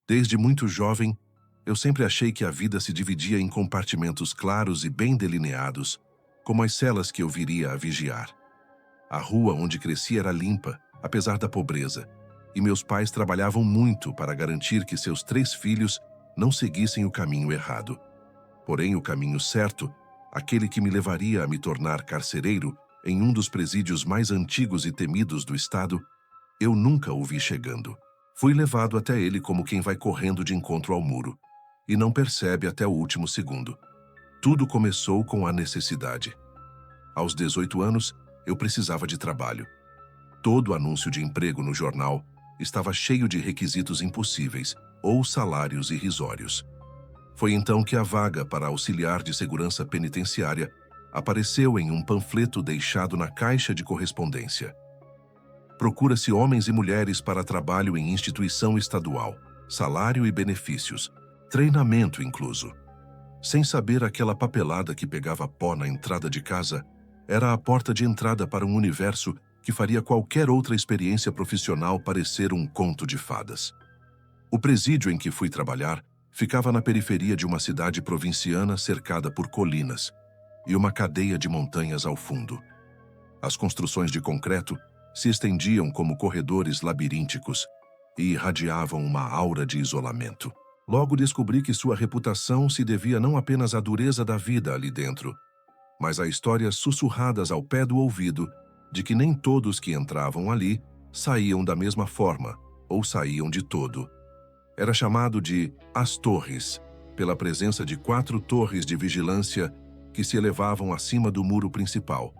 Desde muito jovem, eu sempre achei que a vida se dividia em compartimentos claros e bem delineados, como as celas que eu viria a vigiar. A rua onde cresci era limpa, apesar da pobreza, e meus pais trabalhavam muito para garantir que seus 3 filhos não seguissem o caminho errado. Porém, o caminho certo, aquele que me levaria a me tornar carcereiro em um dos presídios mais antigos e temidos do estado, eu nunca o vi chegando. Fui levado até ele como quem vai correndo de encontro ao muro, e não percebe até o último segundo. Tudo começou com a necessidade. Aos 18 anos, eu precisava de trabalho. Todo anúncio de emprego no jornal estava cheio de requisitos impossíveis ou salários irrisórios. Foi então que a vaga para auxiliar de segurança penitenciária apareceu em um panfleto deixado na caixa de correspondência. Procura-se homens e mulheres para trabalho em instituição estadual, salário e benefícios, treinamento incluso. Sem saber, aquela papelada que pegava pó na entrada de casa era a porta de entrada para um universo que faria qualquer outra experiência profissional parecer um conto de fadas. O presídio em que fui trabalhar ficava na periferia de uma cidade provinciana cercada por colinas e uma cadeia de montanhas ao fundo. As construções de concreto se estendiam como corredores labirínticos e irradiavam uma aura de isolamento. Logo descobri que sua reputação se devia não apenas à dureza da vida ali dentro, mas a histórias sussurradas ao pé do ouvido de que nem todos que entravam ali saíam da mesma forma ou saíam de todo. Era chamado de As Torres, pela presença de 4 torres de vigilância que se elevavam acima do muro principal,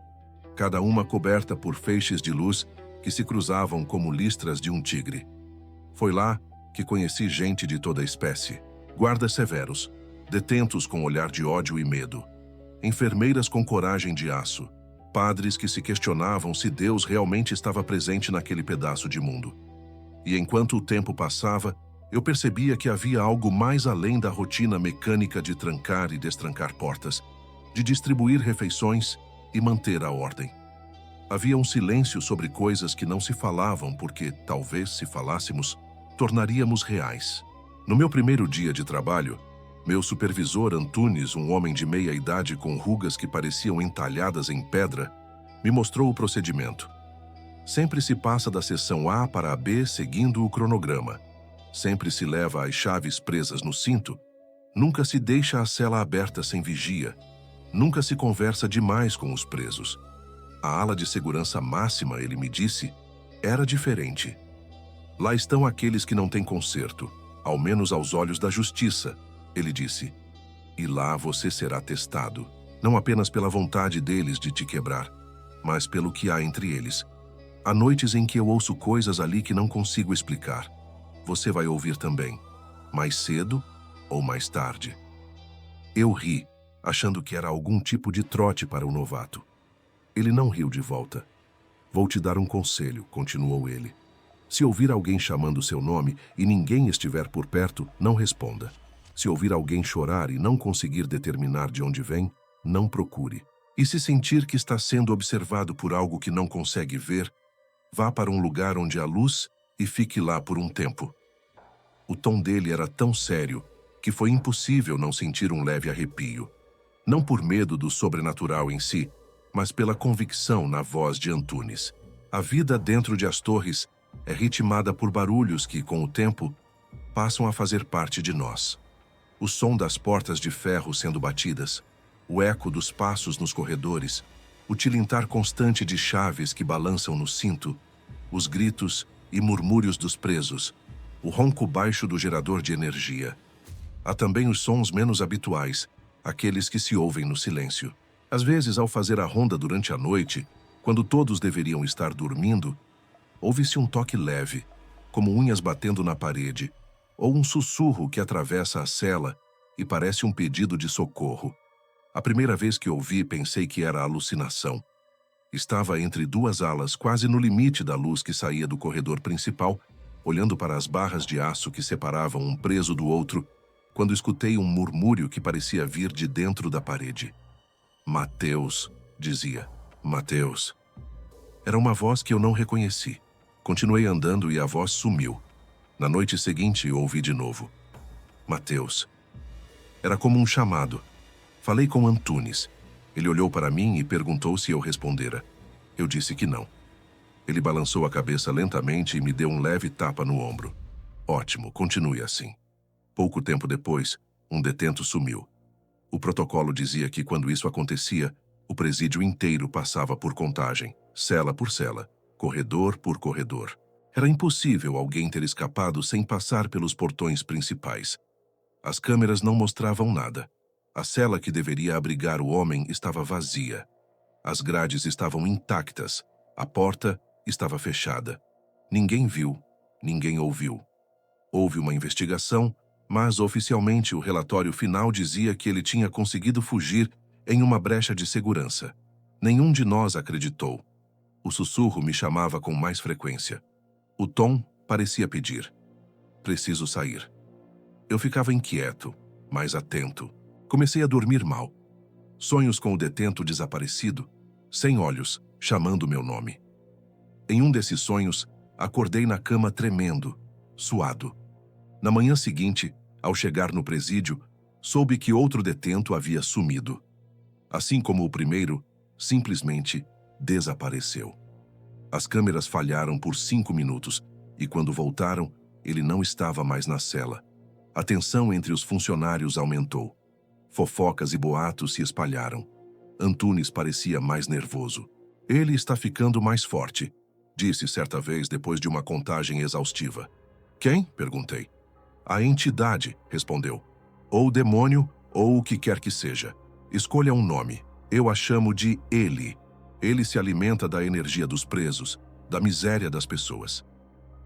cada uma coberta por feixes de luz que se cruzavam como listras de um tigre. Foi lá que conheci gente de toda espécie: guardas severos, detentos com olhar de ódio e medo, enfermeiras com coragem de aço, padres que se questionavam se Deus realmente estava presente naquele pedaço de mundo. E enquanto o tempo passava, eu percebia que havia algo mais além da rotina mecânica de trancar e destrancar portas, de distribuir refeições e manter a ordem. Havia um silêncio sobre coisas que não se falavam porque, talvez, se falássemos, tornaríamos reais. No meu primeiro dia de trabalho, meu supervisor Antunes, um homem de meia idade com rugas que pareciam entalhadas em pedra, me mostrou o procedimento. Sempre se passa da seção A para a B seguindo o cronograma. Sempre se leva as chaves presas no cinto. Nunca se deixa a cela aberta sem vigia. Nunca se conversa demais com os presos. A ala de segurança máxima, ele me disse, era diferente. Lá estão aqueles que não têm conserto, ao menos aos olhos da justiça, ele disse. E lá você será testado, não apenas pela vontade deles de te quebrar, mas pelo que há entre eles. Há noites em que eu ouço coisas ali que não consigo explicar. Você vai ouvir também, mais cedo ou mais tarde. Eu ri, achando que era algum tipo de trote para o novato. Ele não riu de volta. Vou te dar um conselho, continuou ele. Se ouvir alguém chamando seu nome e ninguém estiver por perto, não responda. Se ouvir alguém chorar e não conseguir determinar de onde vem, não procure. E se sentir que está sendo observado por algo que não consegue ver, vá para um lugar onde há luz e fique lá por um tempo. O tom dele era tão sério que foi impossível não sentir um leve arrepio. Não por medo do sobrenatural em si, mas pela convicção na voz de Antunes. A vida dentro de As Torres é ritmada por barulhos que, com o tempo, passam a fazer parte de nós. O som das portas de ferro sendo batidas, o eco dos passos nos corredores, o tilintar constante de chaves que balançam no cinto, os gritos e murmúrios dos presos, o ronco baixo do gerador de energia. Há também os sons menos habituais, aqueles que se ouvem no silêncio. Às vezes, ao fazer a ronda durante a noite, quando todos deveriam estar dormindo, ouve-se um toque leve, como unhas batendo na parede, ou um sussurro que atravessa a cela e parece um pedido de socorro. A primeira vez que ouvi, pensei que era alucinação. Estava entre 2 alas, quase no limite da luz que saía do corredor principal, olhando para as barras de aço que separavam um preso do outro, quando escutei um murmúrio que parecia vir de dentro da parede. Mateus, dizia. Mateus. Era uma voz que eu não reconheci. Continuei andando e a voz sumiu. Na noite seguinte, ouvi de novo. Mateus. Era como um chamado. Falei com Antunes. Ele olhou para mim e perguntou se eu respondera. Eu disse que não. Ele balançou a cabeça lentamente e me deu um leve tapa no ombro. Ótimo, continue assim. Pouco tempo depois, um detento sumiu. O protocolo dizia que quando isso acontecia, o presídio inteiro passava por contagem, cela por cela, corredor por corredor. Era impossível alguém ter escapado sem passar pelos portões principais. As câmeras não mostravam nada. A cela que deveria abrigar o homem estava vazia. As grades estavam intactas. A porta estava fechada. Ninguém viu, ninguém ouviu. Houve uma investigação, mas oficialmente o relatório final dizia que ele tinha conseguido fugir em uma brecha de segurança. Nenhum de nós acreditou. O sussurro me chamava com mais frequência. O tom parecia pedir: preciso sair. Eu ficava inquieto, mais atento. Comecei a dormir mal. Sonhos com o detento desaparecido, sem olhos, chamando meu nome. Em um desses sonhos, acordei na cama tremendo, suado. Na manhã seguinte, ao chegar no presídio, soube que outro detento havia sumido. Assim como o primeiro, simplesmente desapareceu. As câmeras falharam por 5 minutos e, quando voltaram, ele não estava mais na cela. A tensão entre os funcionários aumentou. Fofocas e boatos se espalharam. Antunes parecia mais nervoso. Ele está ficando mais forte, disse certa vez depois de uma contagem exaustiva. Quem? Perguntei. A entidade, respondeu. Ou o demônio, ou o que quer que seja. Escolha um nome. Eu a chamo de ele. Ele se alimenta da energia dos presos, da miséria das pessoas.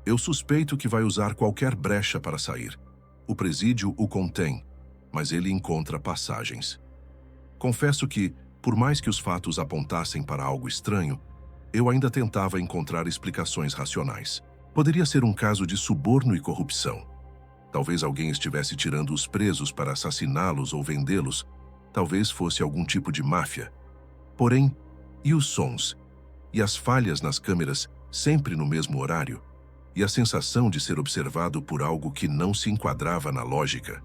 Eu suspeito que vai usar qualquer brecha para sair. O presídio o contém, mas ele encontra passagens. Confesso que, por mais que os fatos apontassem para algo estranho, eu ainda tentava encontrar explicações racionais. Poderia ser um caso de suborno e corrupção. Talvez alguém estivesse tirando os presos para assassiná-los ou vendê-los. Talvez fosse algum tipo de máfia. Porém, e os sons? E as falhas nas câmeras, sempre no mesmo horário? E a sensação de ser observado por algo que não se enquadrava na lógica?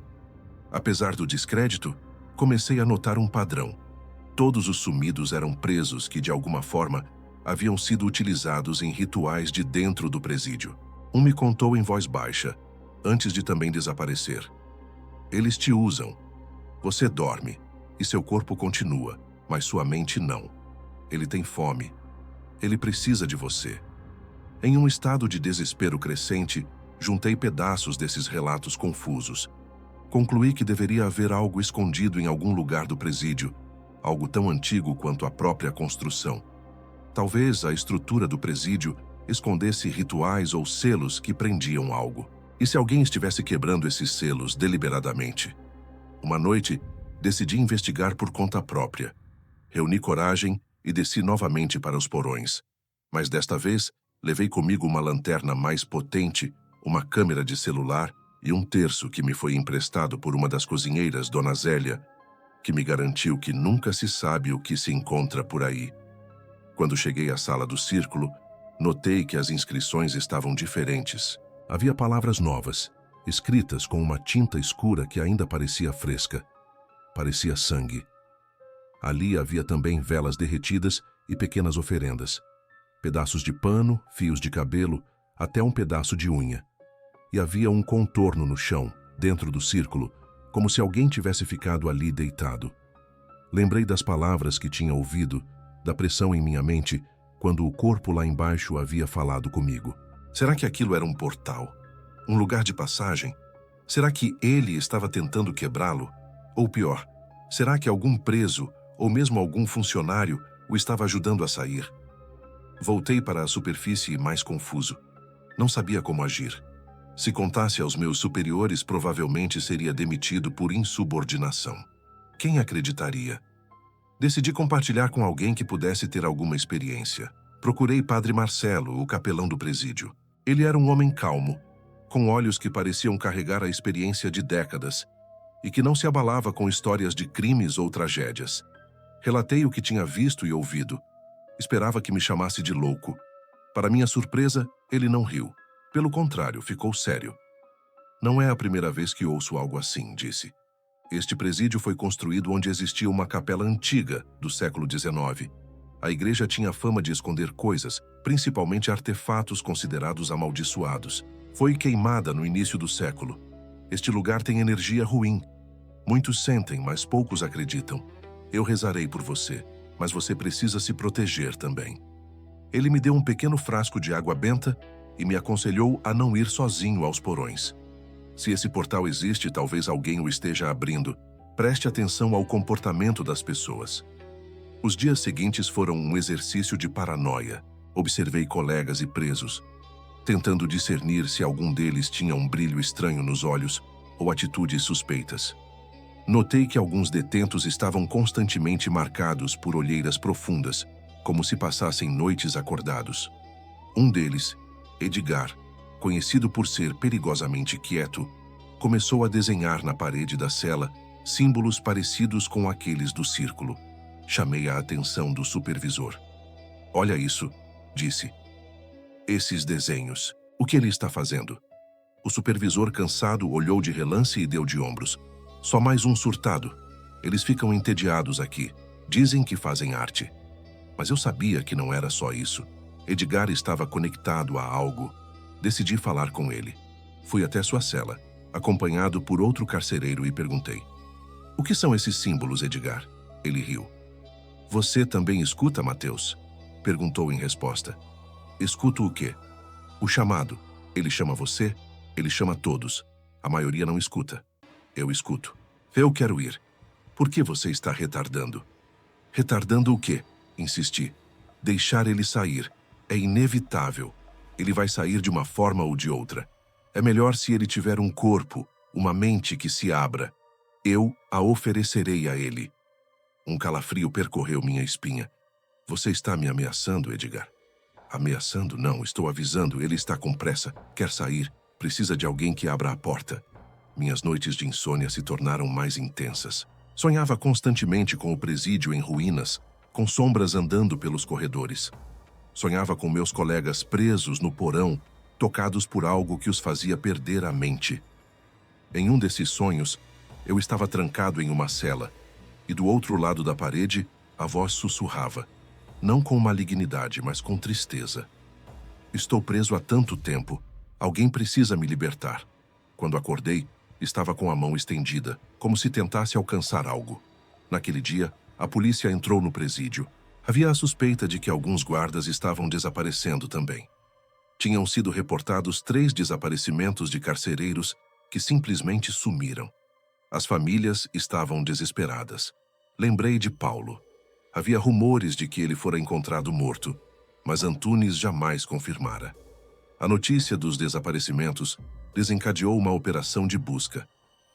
Apesar do descrédito, comecei a notar um padrão. Todos os sumidos eram presos que, de alguma forma, haviam sido utilizados em rituais de dentro do presídio. Um me contou em voz baixa, antes de também desaparecer. Eles te usam. Você dorme, e seu corpo continua, mas sua mente não. Ele tem fome. Ele precisa de você. Em um estado de desespero crescente, juntei pedaços desses relatos confusos. Concluí que deveria haver algo escondido em algum lugar do presídio, algo tão antigo quanto a própria construção. Talvez a estrutura do presídio escondesse rituais ou selos que prendiam algo. E se alguém estivesse quebrando esses selos deliberadamente? Uma noite, decidi investigar por conta própria. Reuni coragem e desci novamente para os porões. Mas desta vez, levei comigo uma lanterna mais potente, uma câmera de celular e um terço que me foi emprestado por uma das cozinheiras, Dona Zélia, que me garantiu que nunca se sabe o que se encontra por aí. Quando cheguei à sala do círculo, notei que as inscrições estavam diferentes. Havia palavras novas, escritas com uma tinta escura que ainda parecia fresca. Parecia sangue. Ali havia também velas derretidas e pequenas oferendas. Pedaços de pano, fios de cabelo, até um pedaço de unha. E havia um contorno no chão, dentro do círculo, como se alguém tivesse ficado ali deitado. Lembrei das palavras que tinha ouvido, da pressão em minha mente, quando o corpo lá embaixo havia falado comigo. Será que aquilo era um portal? Um lugar de passagem? Será que ele estava tentando quebrá-lo? Ou pior, será que algum preso, ou mesmo algum funcionário, o estava ajudando a sair? Voltei para a superfície mais confuso. Não sabia como agir. Se contasse aos meus superiores, provavelmente seria demitido por insubordinação. Quem acreditaria? Decidi compartilhar com alguém que pudesse ter alguma experiência. Procurei Padre Marcelo, o capelão do presídio. Ele era um homem calmo, com olhos que pareciam carregar a experiência de décadas, e que não se abalava com histórias de crimes ou tragédias. Relatei o que tinha visto e ouvido. Esperava que me chamasse de louco. Para minha surpresa, ele não riu. Pelo contrário, ficou sério. Não é a primeira vez que ouço algo assim, disse. Este presídio foi construído onde existia uma capela antiga do século XIX. A igreja tinha fama de esconder coisas, principalmente artefatos considerados amaldiçoados. Foi queimada no início do século. Este lugar tem energia ruim. Muitos sentem, mas poucos acreditam. Eu rezarei por você, mas você precisa se proteger também. Ele me deu um pequeno frasco de água benta e me aconselhou a não ir sozinho aos porões. Se esse portal existe, talvez alguém o esteja abrindo. Preste atenção ao comportamento das pessoas. Os dias seguintes foram um exercício de paranoia. Observei colegas e presos, tentando discernir se algum deles tinha um brilho estranho nos olhos ou atitudes suspeitas. Notei que alguns detentos estavam constantemente marcados por olheiras profundas, como se passassem noites acordados. Um deles, Edgar, conhecido por ser perigosamente quieto, começou a desenhar na parede da cela símbolos parecidos com aqueles do círculo. Chamei a atenção do supervisor. Olha isso, disse. Esses desenhos. O que ele está fazendo? O supervisor, cansado, olhou de relance e deu de ombros. Só mais um surtado. Eles ficam entediados aqui. Dizem que fazem arte. Mas eu sabia que não era só isso. Edgar estava conectado a algo. Decidi falar com ele. Fui até sua cela, acompanhado por outro carcereiro, e perguntei: "O que são esses símbolos, Edgar?" Ele riu. "Você também escuta, Mateus?" Perguntou em resposta. "Escuto o quê?" "O chamado. Ele chama você, ele chama todos. A maioria não escuta. Eu escuto. Eu quero ir. Por que você está retardando?" "Retardando o quê?" Insisti. "Deixar ele sair. É inevitável. Ele vai sair de uma forma ou de outra. É melhor se ele tiver um corpo, uma mente que se abra. Eu a oferecerei a ele." Um calafrio percorreu minha espinha. "Você está me ameaçando, Edgar?" "Ameaçando? Não, estou avisando. Ele está com pressa. Quer sair. Precisa de alguém que abra a porta." Minhas noites de insônia se tornaram mais intensas. Sonhava constantemente com o presídio em ruínas, com sombras andando pelos corredores. Sonhava com meus colegas presos no porão, tocados por algo que os fazia perder a mente. Em um desses sonhos, eu estava trancado em uma cela, e do outro lado da parede, a voz sussurrava, não com malignidade, mas com tristeza: "Estou preso há tanto tempo. Alguém precisa me libertar." Quando acordei, estava com a mão estendida, como se tentasse alcançar algo. Naquele dia, a polícia entrou no presídio. Havia a suspeita de que alguns guardas estavam desaparecendo também. Tinham sido reportados 3 desaparecimentos de carcereiros que simplesmente sumiram. As famílias estavam desesperadas. Lembrei de Paulo. Havia rumores de que ele fora encontrado morto, mas Antunes jamais confirmara. A notícia dos desaparecimentos desencadeou uma operação de busca.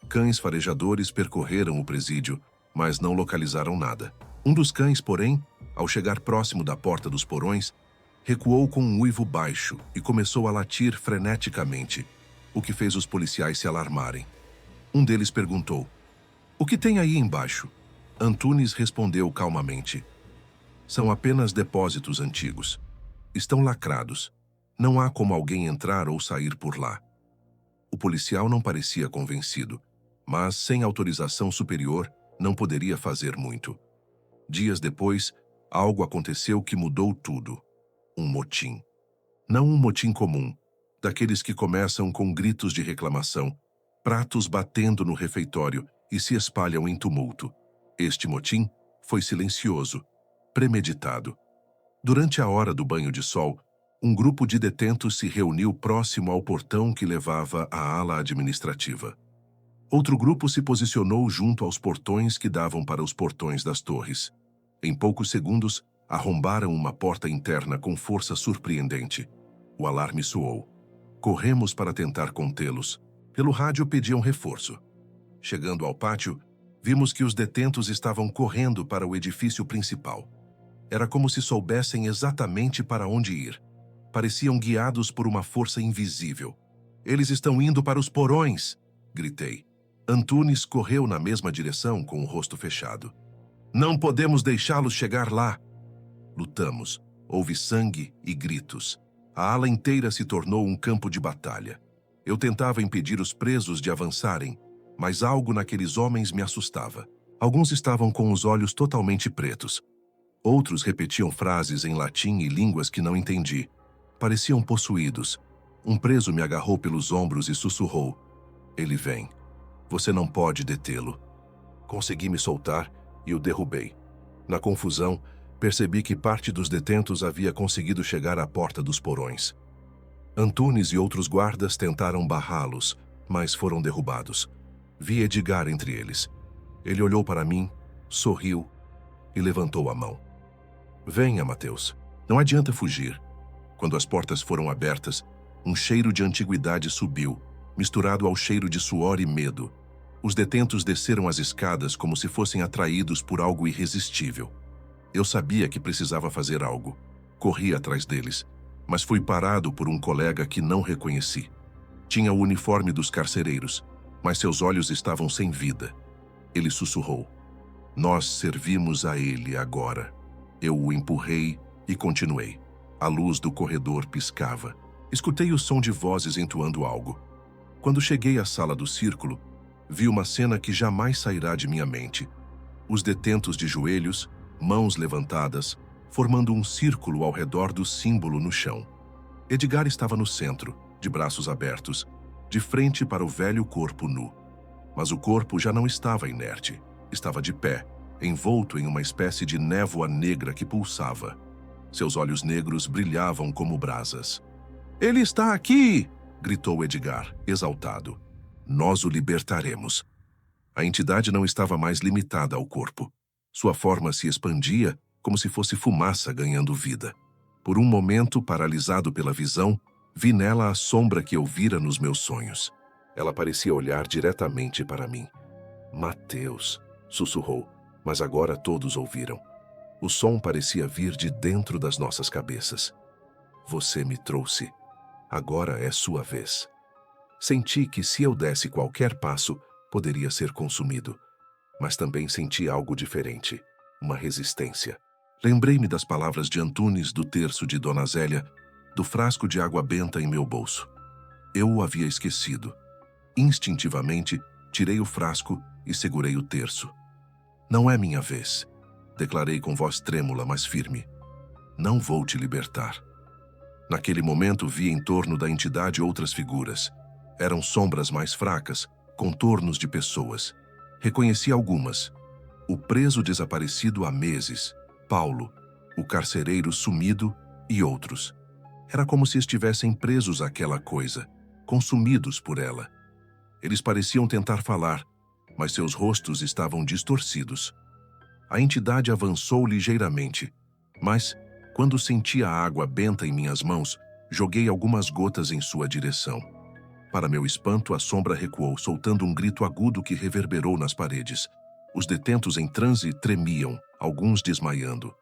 Cães farejadores percorreram o presídio, mas não localizaram nada. Um dos cães, porém, ao chegar próximo da porta dos porões, recuou com um uivo baixo e começou a latir freneticamente, o que fez os policiais se alarmarem. Um deles perguntou: "O que tem aí embaixo?" Antunes respondeu calmamente: "São apenas depósitos antigos. Estão lacrados. Não há como alguém entrar ou sair por lá." O policial não parecia convencido, mas, sem autorização superior, não poderia fazer muito. Dias depois, algo aconteceu que mudou tudo. Um motim. Não um motim comum, daqueles que começam com gritos de reclamação, pratos batendo no refeitório e se espalham em tumulto. Este motim foi silencioso, premeditado. Durante a hora do banho de sol, um grupo de detentos se reuniu próximo ao portão que levava à ala administrativa. Outro grupo se posicionou junto aos portões que davam para os portões das torres. Em poucos segundos, arrombaram uma porta interna com força surpreendente. O alarme soou. Corremos para tentar contê-los. Pelo rádio pediam reforço. Chegando ao pátio, vimos que os detentos estavam correndo para o edifício principal. Era como se soubessem exatamente para onde ir. Pareciam guiados por uma força invisível. "Eles estão indo para os porões!" gritei. Antunes correu na mesma direção com o rosto fechado. "Não podemos deixá-los chegar lá!" Lutamos. Houve sangue e gritos. A ala inteira se tornou um campo de batalha. Eu tentava impedir os presos de avançarem, mas algo naqueles homens me assustava. Alguns estavam com os olhos totalmente pretos. Outros repetiam frases em latim e línguas que não entendi. Pareciam possuídos. Um preso me agarrou pelos ombros e sussurrou: "Ele vem. Você não pode detê-lo." Consegui me soltar e o derrubei. Na confusão, percebi que parte dos detentos havia conseguido chegar à porta dos porões. Antunes e outros guardas tentaram barrá-los, mas foram derrubados. Vi Edgar entre eles. Ele olhou para mim, sorriu e levantou a mão. "Venha, Mateus. Não adianta fugir." Quando as portas foram abertas, um cheiro de antiguidade subiu, misturado ao cheiro de suor e medo. Os detentos desceram as escadas como se fossem atraídos por algo irresistível. Eu sabia que precisava fazer algo. Corri atrás deles, mas fui parado por um colega que não reconheci. Tinha o uniforme dos carcereiros, mas seus olhos estavam sem vida. Ele sussurrou: "Nós servimos a ele agora." Eu o empurrei e continuei. A luz do corredor piscava. Escutei o som de vozes entoando algo. Quando cheguei à sala do círculo, vi uma cena que jamais sairá de minha mente. Os detentos de joelhos, mãos levantadas, formando um círculo ao redor do símbolo no chão. Edgar estava no centro, de braços abertos, de frente para o velho corpo nu. Mas o corpo já não estava inerte. Estava de pé, envolto em uma espécie de névoa negra que pulsava. Seus olhos negros brilhavam como brasas. "Ele está aqui!" gritou Edgar, exaltado. "Nós o libertaremos." A entidade não estava mais limitada ao corpo. Sua forma se expandia como se fosse fumaça ganhando vida. Por um momento, paralisado pela visão, vi nela a sombra que eu vira nos meus sonhos. Ela parecia olhar diretamente para mim. "Mateus", sussurrou, mas agora todos ouviram. O som parecia vir de dentro das nossas cabeças. "Você me trouxe. Agora é sua vez." Senti que se eu desse qualquer passo, poderia ser consumido. Mas também senti algo diferente, uma resistência. Lembrei-me das palavras de Antunes do terço de Dona Zélia, do frasco de água benta em meu bolso. Eu o havia esquecido. Instintivamente, tirei o frasco e segurei o terço. "Não é minha vez", declarei com voz trêmula, mas firme. "Não vou te libertar." Naquele momento vi em torno da entidade outras figuras. Eram sombras mais fracas, contornos de pessoas. Reconheci algumas. O preso desaparecido há meses, Paulo, o carcereiro sumido e outros. Era como se estivessem presos àquela coisa, consumidos por ela. Eles pareciam tentar falar, mas seus rostos estavam distorcidos. A entidade avançou ligeiramente, mas, quando senti a água benta em minhas mãos, joguei algumas gotas em sua direção. Para meu espanto, a sombra recuou, soltando um grito agudo que reverberou nas paredes. Os detentos em transe tremiam, alguns desmaiando.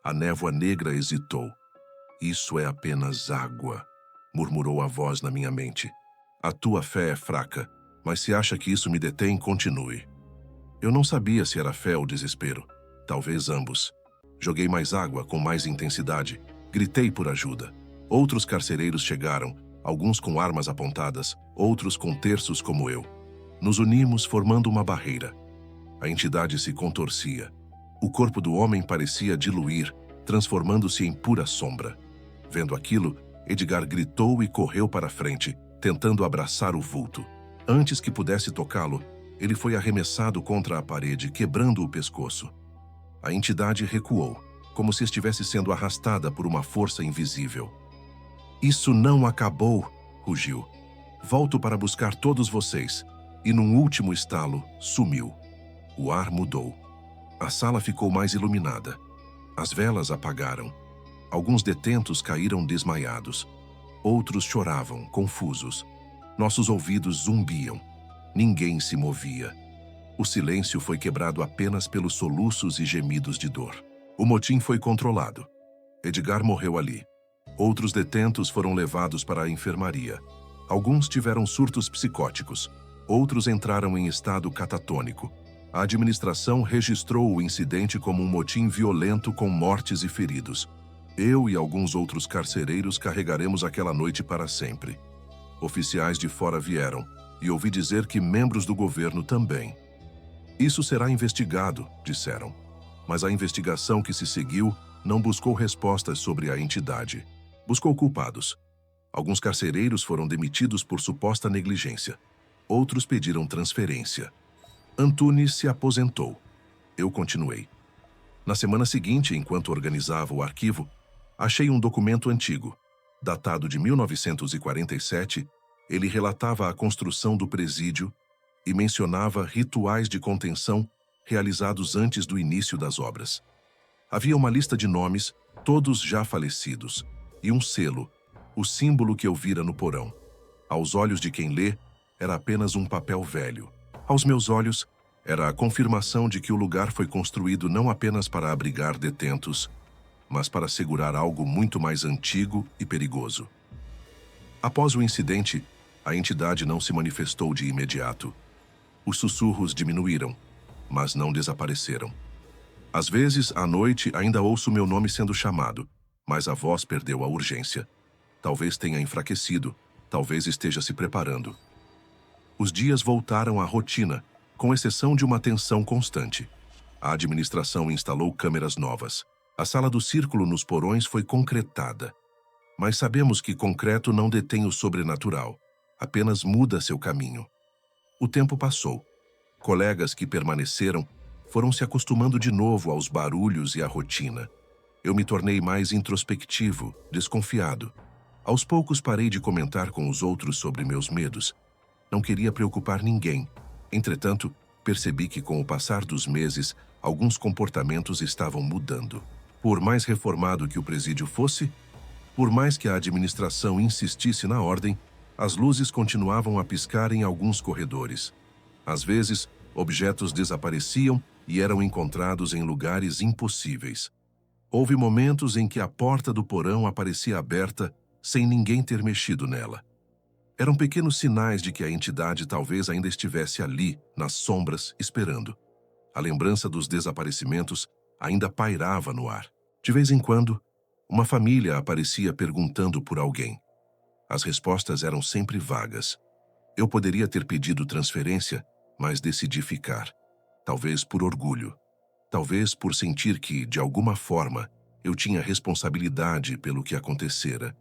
A névoa negra hesitou. "Isso é apenas água", murmurou a voz na minha mente. "A tua fé é fraca, mas se acha que isso me detém, continue." Eu não sabia se era fé ou desespero. Talvez ambos. Joguei mais água com mais intensidade. Gritei por ajuda. Outros carcereiros chegaram, alguns com armas apontadas, outros com terços como eu. Nos unimos formando uma barreira. A entidade se contorcia. O corpo do homem parecia diluir, transformando-se em pura sombra. Vendo aquilo, Edgar gritou e correu para a frente, tentando abraçar o vulto. Antes que pudesse tocá-lo, ele foi arremessado contra a parede, quebrando o pescoço. A entidade recuou, como se estivesse sendo arrastada por uma força invisível. "Isso não acabou", rugiu. "Volto para buscar todos vocês." E num último estalo, sumiu. O ar mudou. A sala ficou mais iluminada. As velas apagaram. Alguns detentos caíram desmaiados. Outros choravam, confusos. Nossos ouvidos zumbiam. Ninguém se movia. O silêncio foi quebrado apenas pelos soluços e gemidos de dor. O motim foi controlado. Edgar morreu ali. Outros detentos foram levados para a enfermaria. Alguns tiveram surtos psicóticos. Outros entraram em estado catatônico. A administração registrou o incidente como um motim violento com mortes e feridos. Eu e alguns outros carcereiros carregaremos aquela noite para sempre. Oficiais de fora vieram, e ouvi dizer que membros do governo também. Isso será investigado, disseram. Mas a investigação que se seguiu não buscou respostas sobre a entidade. Buscou culpados. Alguns carcereiros foram demitidos por suposta negligência. Outros pediram transferência. Antunes se aposentou. Eu continuei. Na semana seguinte, enquanto organizava o arquivo, achei um documento antigo. Datado de 1947, ele relatava a construção do presídio e mencionava rituais de contenção realizados antes do início das obras. Havia uma lista de nomes, todos já falecidos, e um selo, o símbolo que eu vira no porão. Aos olhos de quem lê, era apenas um papel velho. Aos meus olhos, era a confirmação de que o lugar foi construído não apenas para abrigar detentos, mas para segurar algo muito mais antigo e perigoso. Após o incidente, a entidade não se manifestou de imediato. Os sussurros diminuíram, mas não desapareceram. Às vezes, à noite, ainda ouço meu nome sendo chamado, mas a voz perdeu a urgência. Talvez tenha enfraquecido, talvez esteja se preparando. Os dias voltaram à rotina, com exceção de uma tensão constante. A administração instalou câmeras novas. A sala do círculo nos porões foi concretada. Mas sabemos que concreto não detém o sobrenatural, apenas muda seu caminho. O tempo passou. Colegas que permaneceram foram se acostumando de novo aos barulhos e à rotina. Eu me tornei mais introspectivo, desconfiado. Aos poucos parei de comentar com os outros sobre meus medos. Não queria preocupar ninguém. Entretanto, percebi que com o passar dos meses, alguns comportamentos estavam mudando. Por mais reformado que o presídio fosse, por mais que a administração insistisse na ordem, as luzes continuavam a piscar em alguns corredores. Às vezes, objetos desapareciam e eram encontrados em lugares impossíveis. Houve momentos em que a porta do porão aparecia aberta sem ninguém ter mexido nela. Eram pequenos sinais de que a entidade talvez ainda estivesse ali, nas sombras, esperando. A lembrança dos desaparecimentos ainda pairava no ar. De vez em quando, uma família aparecia perguntando por alguém. As respostas eram sempre vagas. Eu poderia ter pedido transferência, mas decidi ficar. Talvez por orgulho. Talvez por sentir que, de alguma forma, eu tinha responsabilidade pelo que acontecera.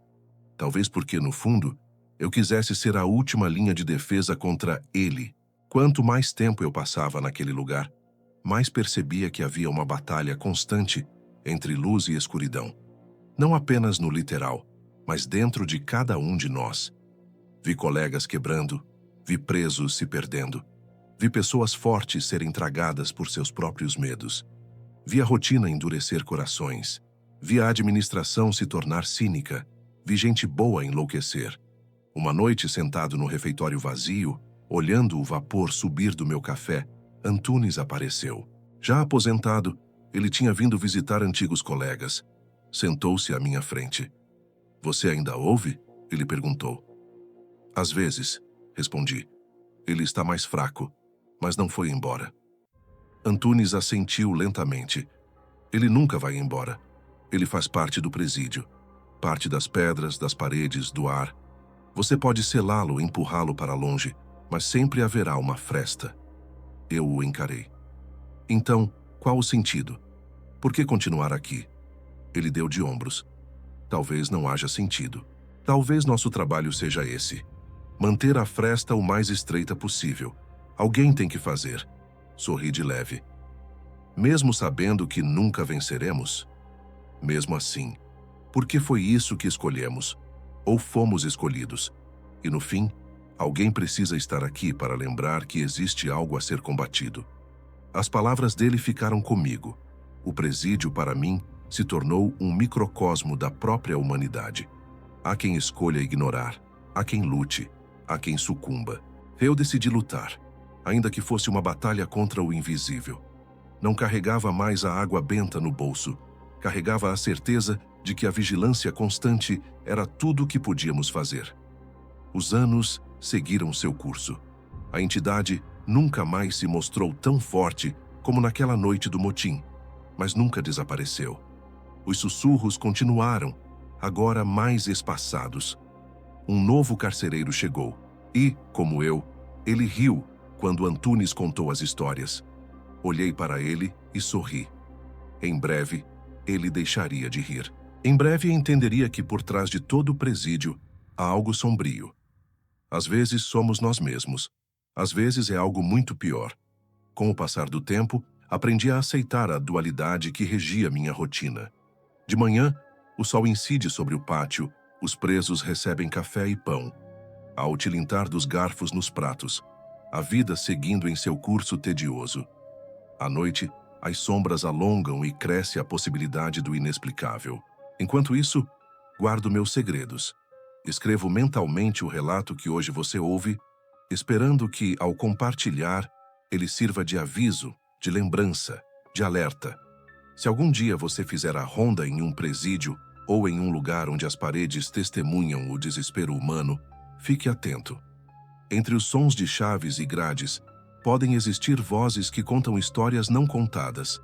Talvez porque, no fundo, eu quisesse ser a última linha de defesa contra ele. Quanto mais tempo eu passava naquele lugar, mais percebia que havia uma batalha constante entre luz e escuridão. Não apenas no literal, mas dentro de cada um de nós. Vi colegas quebrando, vi presos se perdendo, vi pessoas fortes serem tragadas por seus próprios medos. Vi a rotina endurecer corações, vi a administração se tornar cínica, vi gente boa enlouquecer. Uma noite, sentado no refeitório vazio, olhando o vapor subir do meu café, Antunes apareceu. Já aposentado, ele tinha vindo visitar antigos colegas. Sentou-se à minha frente. "Você ainda ouve?" ele perguntou. "Às vezes", respondi. "Ele está mais fraco, mas não foi embora." Antunes assentiu lentamente. "Ele nunca vai embora. Ele faz parte do presídio. Parte das pedras, das paredes, do ar. Você pode selá-lo, empurrá-lo para longe, mas sempre haverá uma fresta." Eu o encarei. "Então, qual o sentido? Por que continuar aqui?" Ele deu de ombros. "Talvez não haja sentido. Talvez nosso trabalho seja esse. Manter a fresta o mais estreita possível. Alguém tem que fazer." Sorri de leve. "Mesmo sabendo que nunca venceremos?" "Mesmo assim. Porque foi isso que escolhemos. Ou fomos escolhidos. E no fim, alguém precisa estar aqui para lembrar que existe algo a ser combatido." As palavras dele ficaram comigo. O presídio, para mim, se tornou um microcosmo da própria humanidade. Há quem escolha ignorar, há quem lute, há quem sucumba. Eu decidi lutar, ainda que fosse uma batalha contra o invisível. Não carregava mais a água benta no bolso, carregava a certeza de que a vigilância constante era tudo o que podíamos fazer. Os anos seguiram seu curso. A entidade nunca mais se mostrou tão forte como naquela noite do motim, mas nunca desapareceu. Os sussurros continuaram, agora mais espaçados. Um novo carcereiro chegou e, como eu, ele riu quando Antunes contou as histórias. Olhei para ele e sorri. Em breve, ele deixaria de rir. Em breve entenderia que por trás de todo o presídio há algo sombrio. Às vezes somos nós mesmos. Às vezes é algo muito pior. Com o passar do tempo, aprendi a aceitar a dualidade que regia minha rotina. De manhã, o sol incide sobre o pátio, os presos recebem café e pão. Há o tilintar dos garfos nos pratos, a vida seguindo em seu curso tedioso. À noite, as sombras alongam e cresce a possibilidade do inexplicável. Enquanto isso, guardo meus segredos. Escrevo mentalmente o relato que hoje você ouve, esperando que, ao compartilhar, ele sirva de aviso, de lembrança, de alerta. Se algum dia você fizer a ronda em um presídio ou em um lugar onde as paredes testemunham o desespero humano, fique atento. Entre os sons de chaves e grades, podem existir vozes que contam histórias não contadas.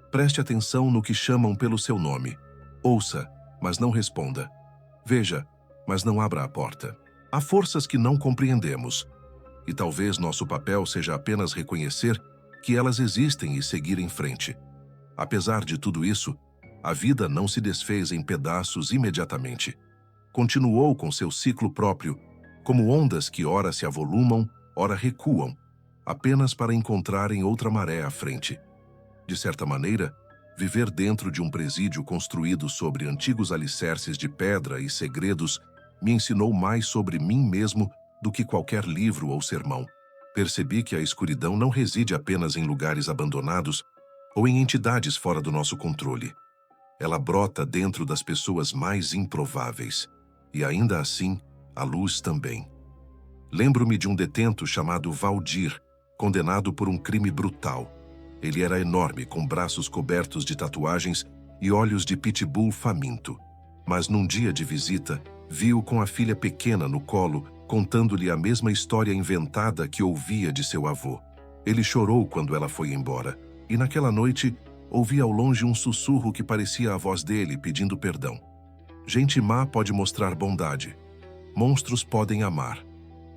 Preste atenção no que chamam pelo seu nome. Ouça, mas não responda. Veja, mas não abra a porta. Há forças que não compreendemos, e talvez nosso papel seja apenas reconhecer que elas existem e seguir em frente. Apesar de tudo isso, a vida não se desfez em pedaços imediatamente. Continuou com seu ciclo próprio, como ondas que ora se avolumam, ora recuam, apenas para encontrarem outra maré à frente. De certa maneira, viver dentro de um presídio construído sobre antigos alicerces de pedra e segredos me ensinou mais sobre mim mesmo do que qualquer livro ou sermão. Percebi que a escuridão não reside apenas em lugares abandonados ou em entidades fora do nosso controle. Ela brota dentro das pessoas mais improváveis, e ainda assim, a luz também. Lembro-me de um detento chamado Valdir, condenado por um crime brutal. Ele era enorme, com braços cobertos de tatuagens e olhos de pitbull faminto. Mas num dia de visita, viu com a filha pequena no colo, contando-lhe a mesma história inventada que ouvia de seu avô. Ele chorou quando ela foi embora, e naquela noite ouvi ao longe um sussurro que parecia a voz dele pedindo perdão. Gente má pode mostrar bondade. Monstros podem amar.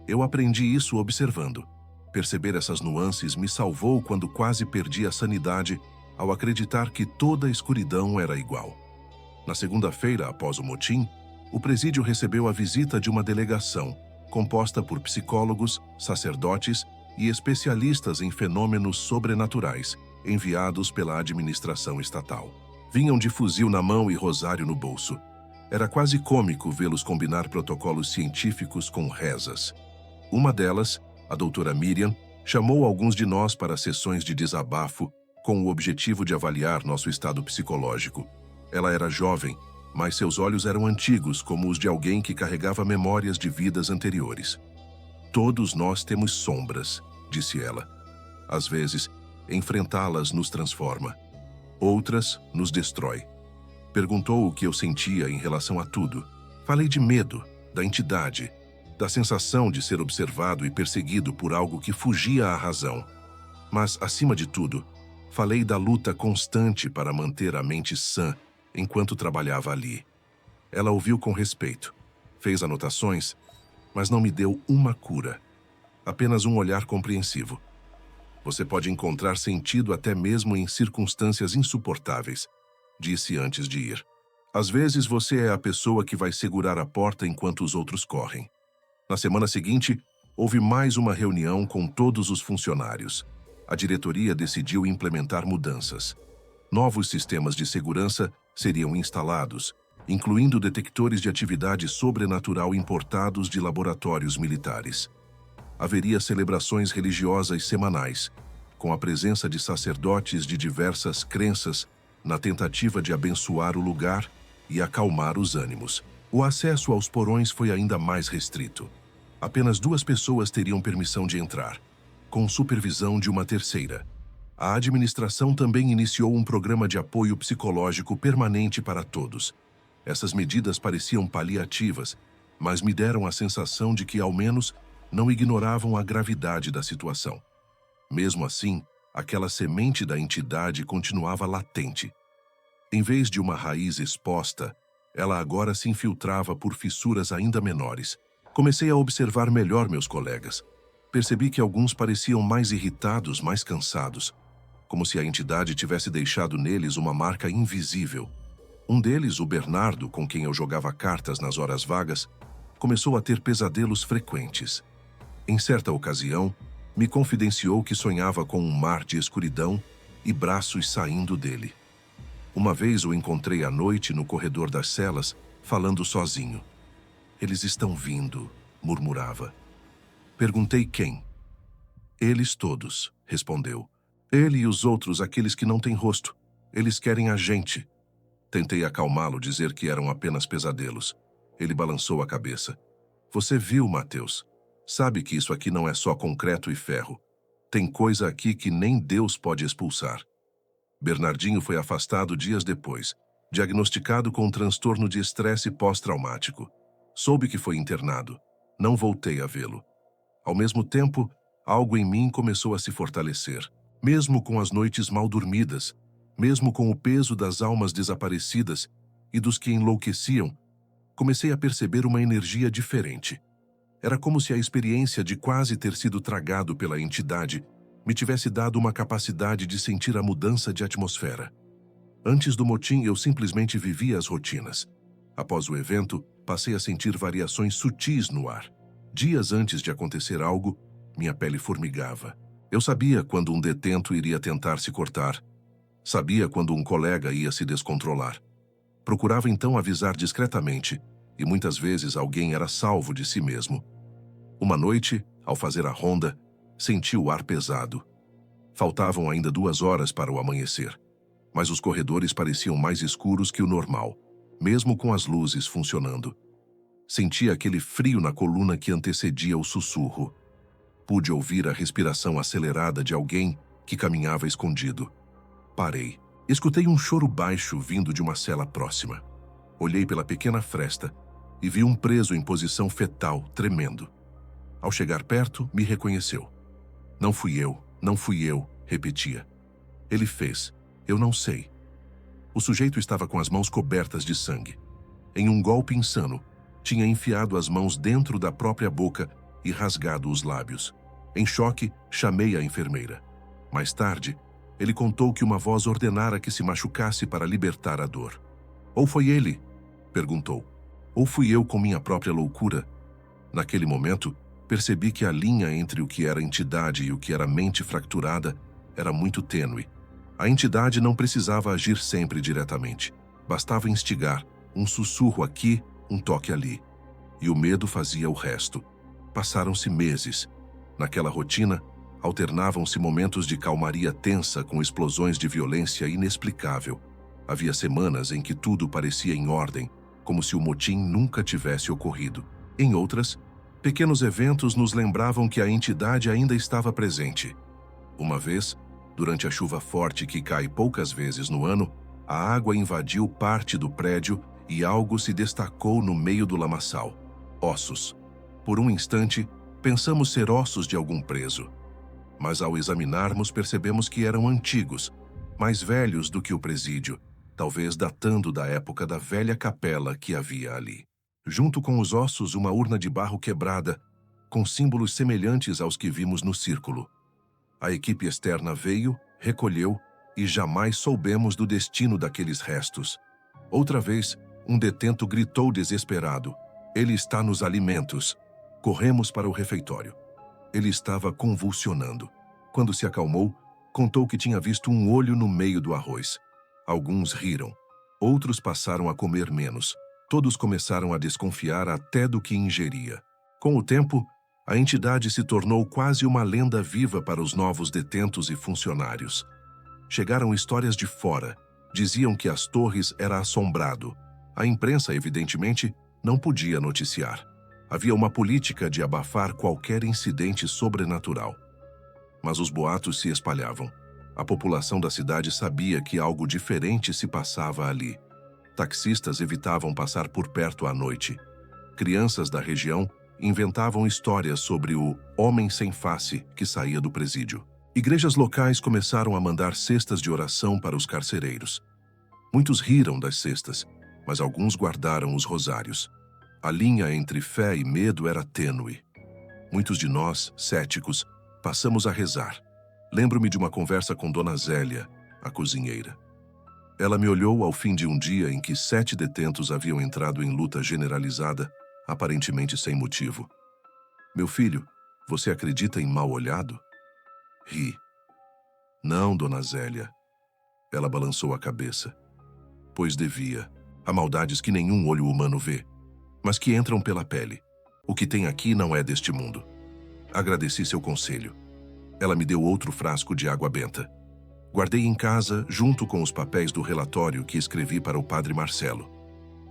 Eu aprendi isso observando. Perceber essas nuances me salvou quando quase perdi a sanidade ao acreditar que toda a escuridão era igual. Na segunda-feira, após o motim, o presídio recebeu a visita de uma delegação, composta por psicólogos, sacerdotes e especialistas em fenômenos sobrenaturais, enviados pela administração estatal. Vinham de fuzil na mão e rosário no bolso. Era quase cômico vê-los combinar protocolos científicos com rezas. Uma delas, a doutora Miriam, chamou alguns de nós para sessões de desabafo com o objetivo de avaliar nosso estado psicológico. Ela era jovem, mas seus olhos eram antigos, como os de alguém que carregava memórias de vidas anteriores. Todos nós temos sombras, disse ela. Às vezes, enfrentá-las nos transforma. Outras nos destrói. Perguntou o que eu sentia em relação a tudo. Falei de medo, da entidade, da sensação de ser observado e perseguido por algo que fugia à razão. Mas, acima de tudo, falei da luta constante para manter a mente sã enquanto trabalhava ali. Ela ouviu com respeito, fez anotações, mas não me deu uma cura. Apenas um olhar compreensivo. Você pode encontrar sentido até mesmo em circunstâncias insuportáveis, disse antes de ir. Às vezes você é a pessoa que vai segurar a porta enquanto os outros correm. Na semana seguinte, houve mais uma reunião com todos os funcionários. A diretoria decidiu implementar mudanças. Novos sistemas de segurança seriam instalados, incluindo detectores de atividade sobrenatural importados de laboratórios militares. Haveria celebrações religiosas semanais, com a presença de sacerdotes de diversas crenças, na tentativa de abençoar o lugar e acalmar os ânimos. O acesso aos porões foi ainda mais restrito. Apenas 2 pessoas teriam permissão de entrar, com supervisão de uma terceira. A administração também iniciou um programa de apoio psicológico permanente para todos. Essas medidas pareciam paliativas, mas me deram a sensação de que, ao menos, não ignoravam a gravidade da situação. Mesmo assim, aquela semente da entidade continuava latente. Em vez de uma raiz exposta, ela agora se infiltrava por fissuras ainda menores. Comecei a observar melhor meus colegas. Percebi que alguns pareciam mais irritados, mais cansados, como se a entidade tivesse deixado neles uma marca invisível. Um deles, o Bernardo, com quem eu jogava cartas nas horas vagas, começou a ter pesadelos frequentes. Em certa ocasião, me confidenciou que sonhava com um mar de escuridão e braços saindo dele. Uma vez o encontrei à noite no corredor das celas, falando sozinho. "Eles estão vindo", murmurava. Perguntei quem. "Eles todos", respondeu. "Ele e os outros, aqueles que não têm rosto. Eles querem a gente." Tentei acalmá-lo, dizer que eram apenas pesadelos. Ele balançou a cabeça. "Você viu, Mateus? Sabe que isso aqui não é só concreto e ferro. Tem coisa aqui que nem Deus pode expulsar." Bernardinho foi afastado dias depois, diagnosticado com um transtorno de estresse pós-traumático. Soube que foi internado. Não voltei a vê-lo. Ao mesmo tempo, algo em mim começou a se fortalecer. Mesmo com as noites mal dormidas, mesmo com o peso das almas desaparecidas e dos que enlouqueciam, comecei a perceber uma energia diferente. Era como se a experiência de quase ter sido tragado pela entidade me tivesse dado uma capacidade de sentir a mudança de atmosfera. Antes do motim, eu simplesmente vivia as rotinas. Após o evento, passei a sentir variações sutis no ar. Dias antes de acontecer algo, minha pele formigava. Eu sabia quando um detento iria tentar se cortar. Sabia quando um colega ia se descontrolar. Procurava então avisar discretamente, e muitas vezes alguém era salvo de si mesmo. Uma noite, ao fazer a ronda, senti o ar pesado. Faltavam ainda 2 horas para o amanhecer, mas os corredores pareciam mais escuros que o normal, mesmo com as luzes funcionando. Senti aquele frio na coluna que antecedia o sussurro. Pude ouvir a respiração acelerada de alguém que caminhava escondido. Parei. Escutei um choro baixo vindo de uma cela próxima. Olhei pela pequena fresta e vi um preso em posição fetal, tremendo. Ao chegar perto, me reconheceu. "Não fui eu", repetia. "Ele fez. Eu não sei." O sujeito estava com as mãos cobertas de sangue. Em um golpe insano, tinha enfiado as mãos dentro da própria boca e rasgado os lábios. Em choque, chamei a enfermeira. Mais tarde, ele contou que uma voz ordenara que se machucasse para libertar a dor. "Ou foi ele?" perguntou. "Ou fui eu com minha própria loucura?" Naquele momento, percebi que a linha entre o que era entidade e o que era mente fracturada era muito tênue. A entidade não precisava agir sempre diretamente. Bastava instigar, um sussurro aqui, um toque ali. E o medo fazia o resto. Passaram-se meses. Naquela rotina, alternavam-se momentos de calmaria tensa com explosões de violência inexplicável. Havia semanas em que tudo parecia em ordem, como se o motim nunca tivesse ocorrido. Em outras, pequenos eventos nos lembravam que a entidade ainda estava presente. Uma vez, durante a chuva forte que cai poucas vezes no ano, a água invadiu parte do prédio e algo se destacou no meio do lamaçal. Ossos. Por um instante, pensamos ser ossos de algum preso. Mas ao examinarmos, percebemos que eram antigos, mais velhos do que o presídio, talvez datando da época da velha capela que havia ali. Junto com os ossos, uma urna de barro quebrada, com símbolos semelhantes aos que vimos no círculo. A equipe externa veio, recolheu, e jamais soubemos do destino daqueles restos. Outra vez, um detento gritou desesperado: "Ele está nos alimentos." Corremos para o refeitório. Ele estava convulsionando. Quando se acalmou, contou que tinha visto um olho no meio do arroz. Alguns riram. Outros passaram a comer menos. Todos começaram a desconfiar até do que ingeria. Com o tempo, a entidade se tornou quase uma lenda viva para os novos detentos e funcionários. Chegaram histórias de fora. Diziam que as torres era assombrado. A imprensa, evidentemente, não podia noticiar. Havia uma política de abafar qualquer incidente sobrenatural. Mas os boatos se espalhavam. A população da cidade sabia que algo diferente se passava ali. Taxistas evitavam passar por perto à noite. Crianças da região inventavam histórias sobre o homem sem face que saía do presídio. Igrejas locais começaram a mandar cestas de oração para os carcereiros. Muitos riram das cestas, mas alguns guardaram os rosários. A linha entre fé e medo era tênue. Muitos de nós, céticos, passamos a rezar. Lembro-me de uma conversa com Dona Zélia, a cozinheira. Ela me olhou ao fim de um dia em que 7 detentos haviam entrado em luta generalizada, aparentemente sem motivo. Meu filho, você acredita em mal-olhado? Ri. Não, Dona Zélia. Ela balançou a cabeça. Pois devia. Há maldades que nenhum olho humano vê, mas que entram pela pele. O que tem aqui não é deste mundo. Agradeci seu conselho. Ela me deu outro frasco de água benta. Guardei em casa, junto com os papéis do relatório que escrevi para o padre Marcelo.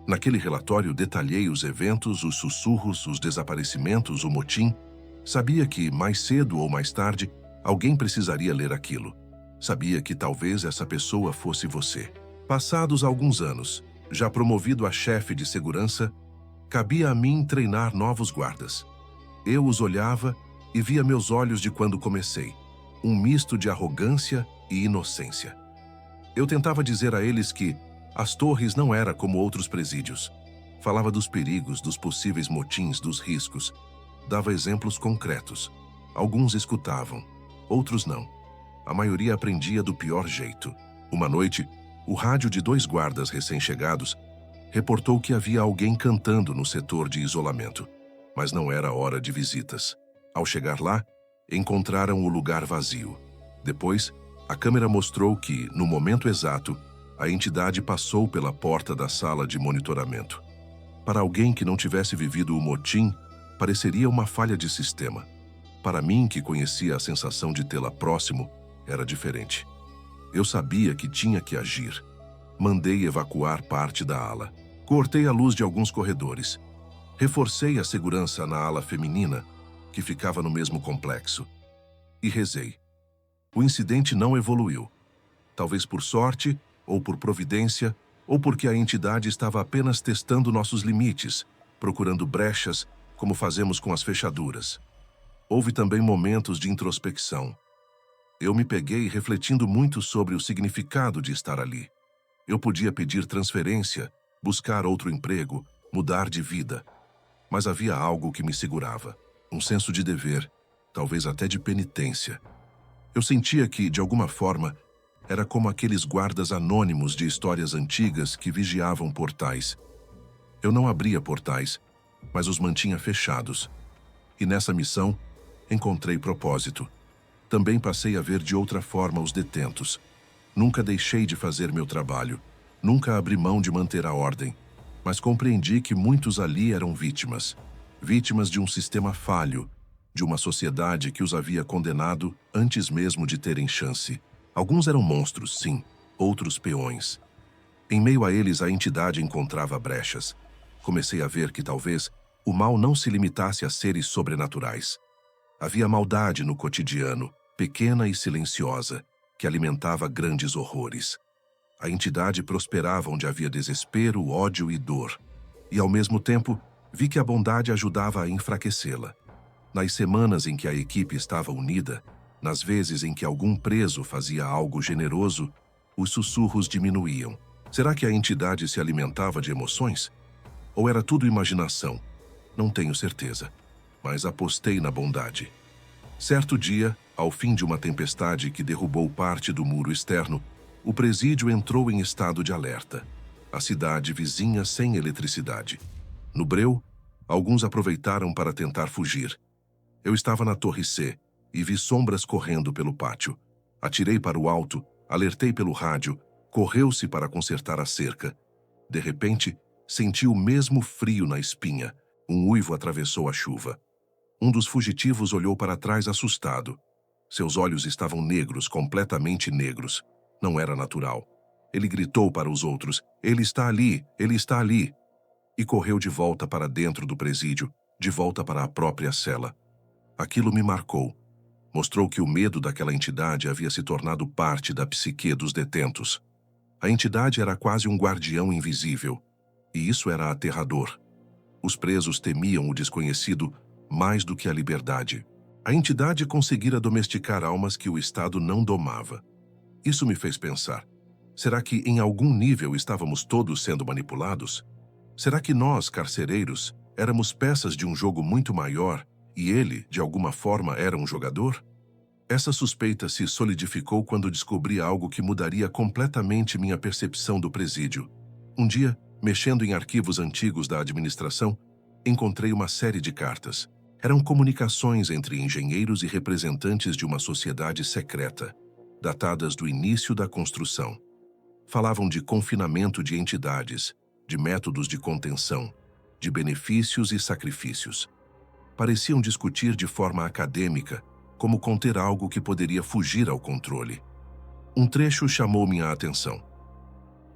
Naquele relatório detalhei os eventos, os sussurros, os desaparecimentos, o motim. Sabia que, mais cedo ou mais tarde, alguém precisaria ler aquilo. Sabia que talvez essa pessoa fosse você. Passados alguns anos, já promovido a chefe de segurança, cabia a mim treinar novos guardas. Eu os olhava e via meus olhos de quando comecei, um misto de arrogância e inocência. Eu tentava dizer a eles que as torres não era como outros presídios. Falava dos perigos, dos possíveis motins, dos riscos. Dava exemplos concretos. Alguns escutavam, outros não. A maioria aprendia do pior jeito. Uma noite, o rádio de 2 guardas recém-chegados reportou que havia alguém cantando no setor de isolamento, mas não era hora de visitas. Ao chegar lá, encontraram o lugar vazio. Depois, a câmera mostrou que, no momento exato, a entidade passou pela porta da sala de monitoramento. Para alguém que não tivesse vivido o motim, pareceria uma falha de sistema. Para mim, que conhecia a sensação de tê-la próximo, era diferente. Eu sabia que tinha que agir. Mandei evacuar parte da ala. Cortei a luz de alguns corredores. Reforcei a segurança na ala feminina, que ficava no mesmo complexo. E rezei. O incidente não evoluiu. Talvez por sorte, ou por providência, ou porque a entidade estava apenas testando nossos limites, procurando brechas, como fazemos com as fechaduras. Houve também momentos de introspecção. Eu me peguei refletindo muito sobre o significado de estar ali. Eu podia pedir transferência, buscar outro emprego, mudar de vida. Mas havia algo que me segurava, um senso de dever, talvez até de penitência. Eu sentia que, de alguma forma, era como aqueles guardas anônimos de histórias antigas que vigiavam portais. Eu não abria portais, mas os mantinha fechados. E nessa missão, encontrei propósito. Também passei a ver de outra forma os detentos. Nunca deixei de fazer meu trabalho. Nunca abri mão de manter a ordem. Mas compreendi que muitos ali eram vítimas. Vítimas de um sistema falho, de uma sociedade que os havia condenado antes mesmo de terem chance. Alguns eram monstros, sim, outros peões. Em meio a eles, a entidade encontrava brechas. Comecei a ver que talvez o mal não se limitasse a seres sobrenaturais. Havia maldade no cotidiano, pequena e silenciosa, que alimentava grandes horrores. A entidade prosperava onde havia desespero, ódio e dor. E, ao mesmo tempo, vi que a bondade ajudava a enfraquecê-la. Nas semanas em que a equipe estava unida, nas vezes em que algum preso fazia algo generoso, os sussurros diminuíam. Será que a entidade se alimentava de emoções? Ou era tudo imaginação? Não tenho certeza, mas apostei na bondade. Certo dia, ao fim de uma tempestade que derrubou parte do muro externo, o presídio entrou em estado de alerta. A cidade vizinha sem eletricidade. No breu, alguns aproveitaram para tentar fugir. Eu estava na torre C e vi sombras correndo pelo pátio. Atirei para o alto, alertei pelo rádio, correu-se para consertar a cerca. De repente, senti o mesmo frio na espinha. Um uivo atravessou a chuva. Um dos fugitivos olhou para trás assustado. Seus olhos estavam negros, completamente negros. Não era natural. Ele gritou para os outros: "Ele está ali! Ele está ali!" E correu de volta para dentro do presídio, de volta para a própria cela. Aquilo me marcou. Mostrou que o medo daquela entidade havia se tornado parte da psique dos detentos. A entidade era quase um guardião invisível. E isso era aterrador. Os presos temiam o desconhecido mais do que a liberdade. A entidade conseguira domesticar almas que o Estado não domava. Isso me fez pensar. Será que em algum nível estávamos todos sendo manipulados? Será que nós, carcereiros, éramos peças de um jogo muito maior e ele, de alguma forma, era um jogador? Essa suspeita se solidificou quando descobri algo que mudaria completamente minha percepção do presídio. Um dia, mexendo em arquivos antigos da administração, encontrei uma série de cartas. Eram comunicações entre engenheiros e representantes de uma sociedade secreta, datadas do início da construção. Falavam de confinamento de entidades, de métodos de contenção, de benefícios e sacrifícios. Pareciam discutir de forma acadêmica como conter algo que poderia fugir ao controle. Um trecho chamou minha atenção.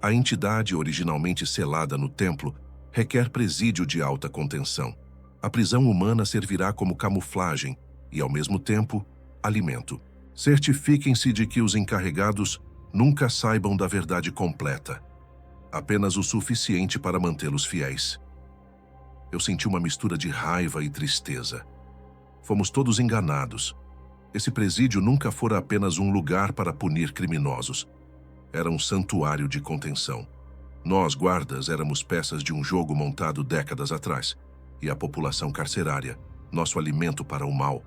A entidade originalmente selada no templo requer presídio de alta contenção. A prisão humana servirá como camuflagem e, ao mesmo tempo, alimento. Certifiquem-se de que os encarregados nunca saibam da verdade completa, apenas o suficiente para mantê-los fiéis. Eu senti uma mistura de raiva e tristeza. Fomos todos enganados. Esse presídio nunca fora apenas um lugar para punir criminosos. Era um santuário de contenção. Nós, guardas, éramos peças de um jogo montado décadas atrás. E a população carcerária, nosso alimento para o mal.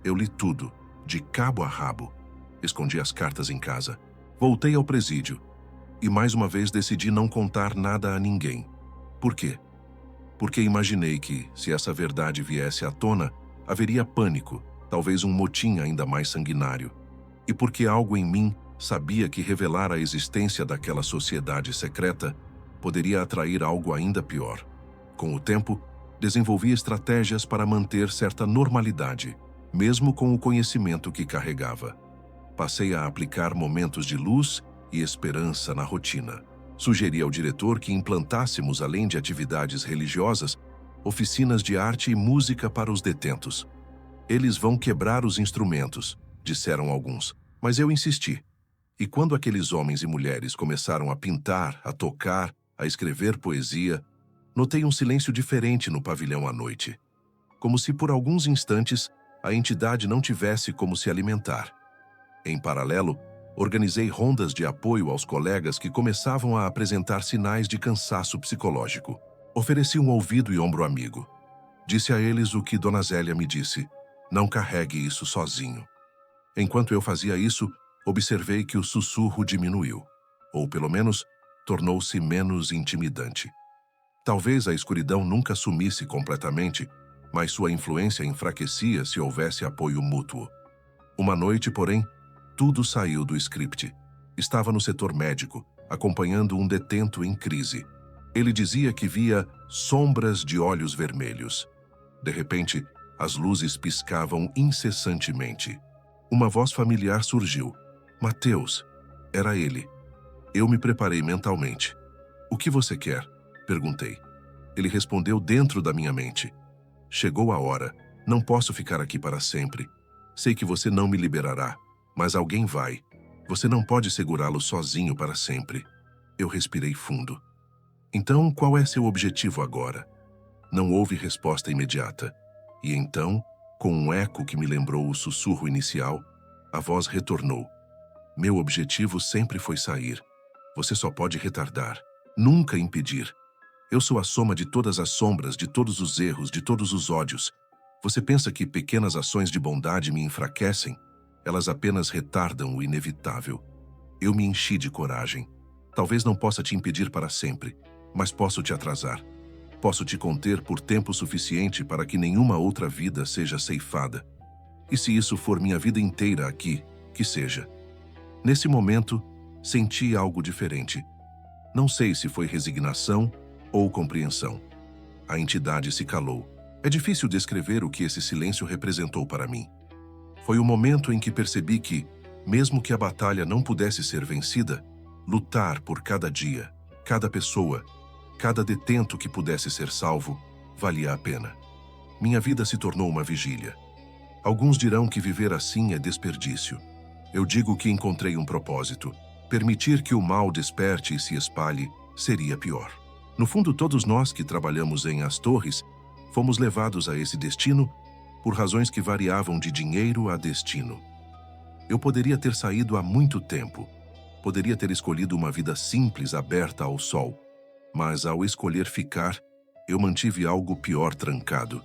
Eu li tudo, de cabo a rabo. Escondi as cartas em casa. Voltei ao presídio. E mais uma vez decidi não contar nada a ninguém. Por quê? Porque imaginei que, se essa verdade viesse à tona, haveria pânico, talvez um motim ainda mais sanguinário. E porque algo em mim sabia que revelar a existência daquela sociedade secreta poderia atrair algo ainda pior. Com o tempo, desenvolvi estratégias para manter certa normalidade, mesmo com o conhecimento que carregava. Passei a aplicar momentos de luz e esperança na rotina. Sugeri ao diretor que implantássemos, além de atividades religiosas, oficinas de arte e música para os detentos. Eles vão quebrar os instrumentos, disseram alguns, mas eu insisti. E quando aqueles homens e mulheres começaram a pintar, a tocar, a escrever poesia, notei um silêncio diferente no pavilhão à noite. Como se por alguns instantes a entidade não tivesse como se alimentar. Em paralelo, organizei rondas de apoio aos colegas que começavam a apresentar sinais de cansaço psicológico. Ofereci um ouvido e ombro amigo. Disse a eles o que Dona Zélia me disse: não carregue isso sozinho. Enquanto eu fazia isso, observei que o sussurro diminuiu, ou pelo menos tornou-se menos intimidante. Talvez a escuridão nunca sumisse completamente, mas sua influência enfraquecia se houvesse apoio mútuo. Uma noite, porém, tudo saiu do script. Estava no setor médico, acompanhando um detento em crise. Ele dizia que via sombras de olhos vermelhos. De repente, as luzes piscavam incessantemente. Uma voz familiar surgiu. Mateus. Era ele. Eu me preparei mentalmente. O que você quer? Perguntei. Ele respondeu dentro da minha mente. Chegou a hora. Não posso ficar aqui para sempre. Sei que você não me liberará, mas alguém vai. Você não pode segurá-lo sozinho para sempre. Eu respirei fundo. Então, qual é seu objetivo agora? Não houve resposta imediata. E então, com um eco que me lembrou o sussurro inicial, a voz retornou. Meu objetivo sempre foi sair. Você só pode retardar, nunca impedir. Eu sou a soma de todas as sombras, de todos os erros, de todos os ódios. Você pensa que pequenas ações de bondade me enfraquecem? Elas apenas retardam o inevitável. Eu me enchi de coragem. Talvez não possa te impedir para sempre, mas posso te atrasar. Posso te conter por tempo suficiente para que nenhuma outra vida seja ceifada. E se isso for minha vida inteira aqui, que seja. Nesse momento, senti algo diferente. Não sei se foi resignação ou compreensão. A entidade se calou. É difícil descrever o que esse silêncio representou para mim. Foi o momento em que percebi que, mesmo que a batalha não pudesse ser vencida, lutar por cada dia, cada pessoa, cada detento que pudesse ser salvo, valia a pena. Minha vida se tornou uma vigília. Alguns dirão que viver assim é desperdício. Eu digo que encontrei um propósito. Permitir que o mal desperte e se espalhe seria pior. No fundo, todos nós que trabalhamos em As Torres fomos levados a esse destino por razões que variavam de dinheiro a destino. Eu poderia ter saído há muito tempo. Poderia ter escolhido uma vida simples, aberta ao sol. Mas ao escolher ficar, eu mantive algo pior trancado.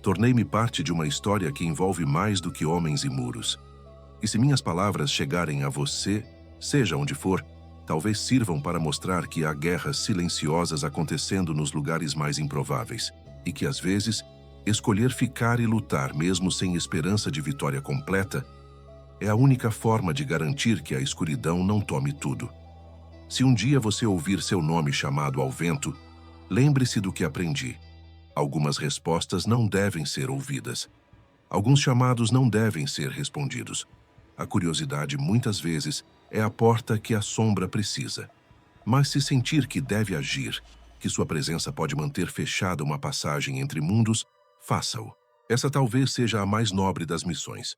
Tornei-me parte de uma história que envolve mais do que homens e muros. E se minhas palavras chegarem a você, seja onde for, talvez sirvam para mostrar que há guerras silenciosas acontecendo nos lugares mais improváveis, e que às vezes, escolher ficar e lutar mesmo sem esperança de vitória completa é a única forma de garantir que a escuridão não tome tudo. Se um dia você ouvir seu nome chamado ao vento, lembre-se do que aprendi. Algumas respostas não devem ser ouvidas. Alguns chamados não devem ser respondidos. A curiosidade, muitas vezes, é a porta que a sombra precisa. Mas se sentir que deve agir, que sua presença pode manter fechada uma passagem entre mundos, faça-o. Essa talvez seja a mais nobre das missões.